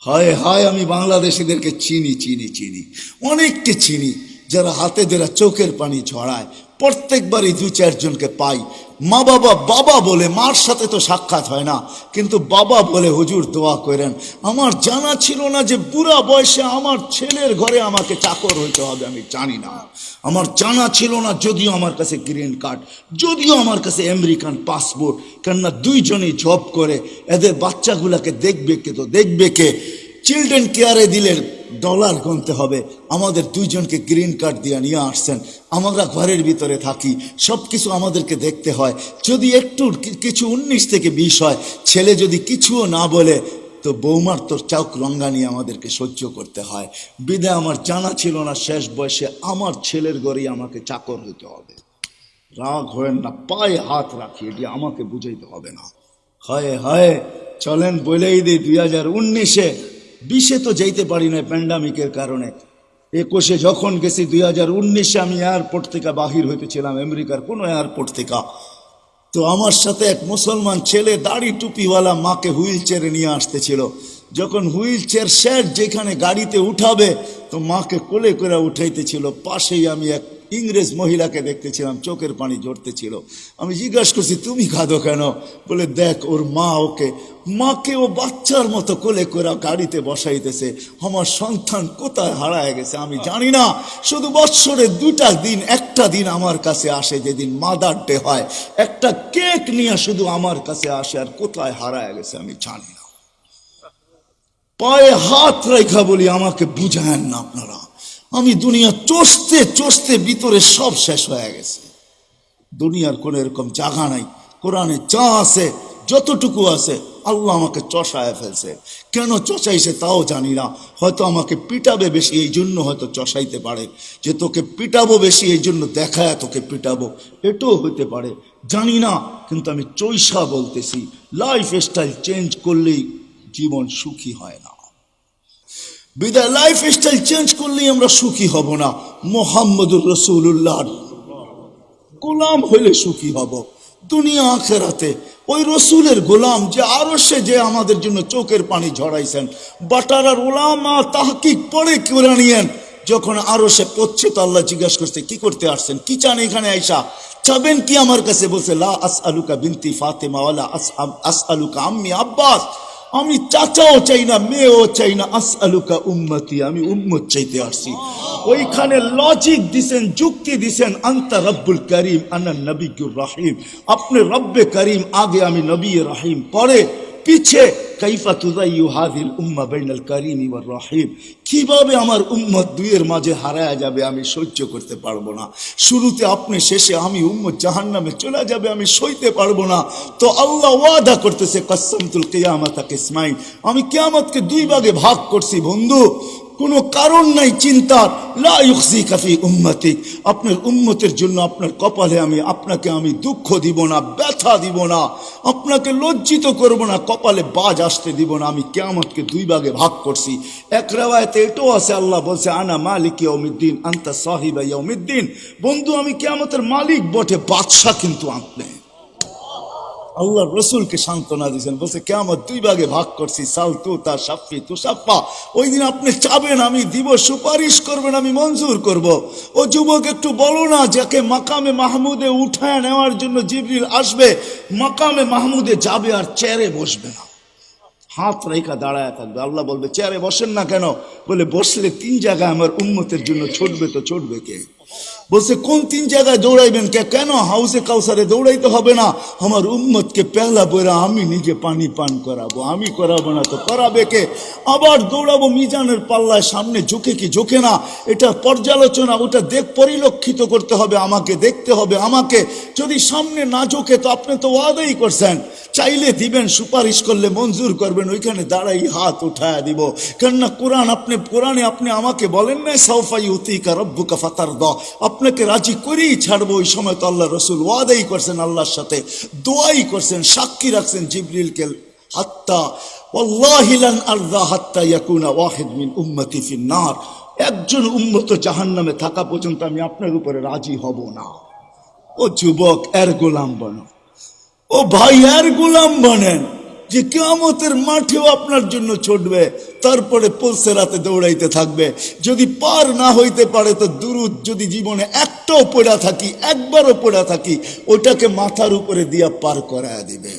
হায় হায়, আমি বাংলাদেশিদেরকে চিনি চিনি চিনি, অনেককে চিনি, যারা হাতে যারা চোখের পানি ঝরায়। প্রত্যেকবারই দু চারজনকে পাই, মা বাবা বাবা বলে, মার সাথে তো সাক্ষাৎ হয় না, কিন্তু বাবা বলে হুজুর দোয়া করেন। আমার জানা ছিল না যে বুড়া বয়সে আমার ছেলের ঘরে আমাকে চাকর হইতে হবে, আমি জানি না, আমার জানা ছিল না। যদিও আমার কাছে গ্রিন কার্ড, যদিও আমার কাছে আমেরিকান পাসপোর্ট, কেননা দুইজনেই জব করে, এদের বাচ্চাগুলাকে দেখবে কে? তো দেখবে কে? চিলড্রেন কেয়ারে দিলে ডলার গুনতে হবে, আমাদের দুইজনকে গ্রিন কার্ড দিয়ে নিয়ে আসছেন। আমরা ঘরের ভিতরে থাকি, সব কিছু আমাদেরকে দেখতে হয়। যদি একটু কিছু 19 থেকে 20 হয়, ছেলে যদি কিছুও না বলে, তো বৌমার তোর চৌক রঙ্গানি আমাদেরকে সহ্য করতে হয়। বিদায় আমার জানা ছিল না শেষ বয়সে আমার ছেলের ঘরেই আমাকে চাকর হইতে হবে। রাগ হয়েন না, পায়ে হাত রাখি, এটি আমাকে বুঝাইতে হবে না। হায় হায়, চলেন বলেই দিই 2019-এ, 20-এ তো যাইতে পারি না প্যান্ডামিকের কারণে। 21-এ যখন গেছি, 2019-এ আমি এয়ারপোর্ট থেকে বাহির হইতেছিলাম, আমেরিকার কোনো এয়ারপোর্ট থেকে। তো আমার সাথে এক মুসলমান ছেলে দাড়ি টুপিওয়ালা মাকে হুইল চেয়ারে নিয়ে আসতেছিল। যখন হুইল চেয়ার শেষ যেখানে গাড়িতে উঠাবে, তো মাকে কোলে করে উঠাইতেছিল, পাশেই আমি এক ইংরেজ মহিলাকে দেখতেছিলাম, চোখের পানি ঝরতেছিল। আমি জিজ্ঞাসা করছি, তুমি কাঁদো কেন? বলে, দেখ ওর মা মাকে ও বাচ্চার মতো কোলে করে গাড়িতে বসাইতেছে। আমার সন্তান কোথায় হারায় গেছে আমি জানি না। শুধু বৎসরে 2টা দিন, একটা দিন আমার কাছে আসে, যেদিন মাদার ডে হয়, একটা কেক নিয়ে শুধু আমার কাছে আসে, আর কোথায় হারায় গেছে আমি জানি না। পায়ে হাত রেখা বলি, আমাকে বুঝায়েন না আপনারা। আমি দুনিয়া চষতে চষতে ভিতরে সব শেষ হয়ে গেছে। দুনিয়ার কোন এরকম জায়গা নাই। কোরআনে যা আছে, যতটুকু আছে, আল্লাহ আমাকে চষায় ফেলছে। কেন চষাইছে তাও জানি না। হয়তো আমাকে পিটাবে বেশি, এই জন্য হয়তো চষাইতে পারে, যে তোকে পিটাবো বেশি, এই জন্য দেখায় তোকে পিটাবো, এটাও হইতে পারে, জানি না। কিন্তু আমি চৈষা বলতেছি, লাইফ স্টাইল চেঞ্জ করলেই জীবন সুখী হয় না। বিদায় লাইফ স্টাইল চেঞ্জ করলেই আমরা সুখী হব না। মুহাম্মদুর রাসূলুল্লাহ গোলাম হইলে সুখী হব দুনিয়া আখেরাতে। ওই রসুলের গোলাম যে আরশে যে আমাদের জন্য চোখের পানি ঝরাইছেন, বাটারার উলামা তাহকিক পড়ে কোরআনিয়ান যখন আরশে পড়ছে, তো আল্লাহ জিজ্ঞাসা করছে, কি করতে আসছেন, কি চান এখানে আইসা, চাবেন কি আমার কাছে? বলছে, লা আসআলুকা বিনতি ফাতেমা ওয়ালা আসআলুকা আম্মি আব্বাস, আমি চাচাও চাই না, মেয়েও চাই না, আসআলুকা উম্মতি, আমি উম্মত চাইতে আসছি। ওইখানে লজিক দিছেন, যুক্তি দিছেন, আনতা রব্বুল করিম আনা নবিয়্যুর রহিম, আপনি রব্বে করিম আগে, আমি নবী রহিম পরে, পিছে কাইফা তুযাইয়ু হাযিল উম্মাহ বাইনাল করিম ওয়ার রহিম, কিভাবে আমার উম্মত দুইয়ের মাঝে হারায়া যাবে, আমি সহ্য করতে পারবো না। শুরুতে আপনি, শেষে আমি, উম্মত জাহান্নামে চলে যাবে, আমি সইতে পারবো না। তো আল্লাহ ওয়াদা করতেছে, কসসমতুল কিয়ামাতা কিসমাইন, আমি কিয়ামতকে 2 ভাগে ভাগ করছি বন্ধু, কোনো কারণ নাই চিন্তার। লা ইউখজিকা ফি উম্মতিক, আপনার উম্মতের জন্য আপনার কপালে আপনাকে আমি দুঃখ দিব না, ব্যথা দিব না, আপনাকে লজ্জিত করব না, কপালে বাজ আসতে দিব না। আমি কিয়ামতকে 2 ভাগে ভাগ করছি। এক riwayate এটাও আছে, আল্লাহ বলছে, আনা মালিক ইয়াউমিদ্দিন আনতা সাহিবা ইয়াউমিদ্দিন, বন্ধু আমি কিয়ামতের মালিক বটে, বাদশা কিন্তু আপনি। আল্লাহ রসুলকে সান্ত্বনা দিয়েছেন, বলছে কিয়ামত 2 ভাগে ভাগ করছি, সাল তু তা সাফি তু সাফা, ওই দিন আপনি চাবেন আমি দিব, সুপারিশ করবেন আমি মঞ্জুর করব। ও যুবক একটু বলো না, যাকে মাকামে মাহমুদে উঠায় নেওয়ার জন্য জিবরিল আসবে, মাকামে মাহমুদে যাবে আর চেয়ারে বসবে না, হাত রেখা দাঁড়ায় থাকবে। আল্লাহ বলবে, চেয়ারে বসেন না কেন? বলে, বসলে 3 জায়গায় আমার উম্মতের জন্য ছুটবে, তো ছুটবে কে? বলছে, কোন 3 জায়গায় দৌড়াইবেন? কেন হাউসে কাউসারে দৌড়াইতে হবে না, আমার উম্মতকে পেহলা বইরা আমি নিজে পানি পান করাবো, আমি করাবো না তো করাবে কে? আবার দৌড়াবো মিজানের পাল্লায়, সামনে ঝুঁকে কি ঝুঁকে না, এটা পর্যালোচনা, ওটা পরিলক্ষিত করতে হবে আমাকে, দেখতে হবে আমাকে। যদি সামনে না ঝুঁকে, তো আপনি তো ওয়াদাই করছেন, চাইলে দিবেন, সুপারিশ করলে মঞ্জুর করবেন, ওইখানে দাঁড়াই হাত উঠায় দিব। কেননা কোরআনে আপনি আমাকে বলেন না, সাউফা ইউতিকা রব্বুকা ফাতারদা, আপনাকে রাজি করেই ছাড়বো। ওই সময় তো আল্লাহ রসুল ওয়াদাই করছেন, আল্লাহর সাথে দোয়াই করছেন, সাক্ষী রাখছেন জিবরিলকে, হাত্তা ওয়াল্লাহি লান আরদা হাত্তা ইয়াকুনা ওয়াহিদ মিন উম্মতি ফিন নার, একজন উম্মত জাহান্নামে থাকা পর্যন্ত আমি আপনার উপরে রাজি হব না। ও যুবক, এর গোলাম বনো, ও ভাই, এর গোলাম বনেন। যে কিয়ামতের মাঠেও আপনার জন্য ছুটবে, তারপরে পুলসেরাতে দৌড়াইতে থাকবে। যদি পার না হইতে পারে তো দুরুদ যদি জীবনে একটাও পড়া থাকি, একবারও পড়া থাকি, ওটাকে মাথার উপরে দিয়া পার করায়া দিবে।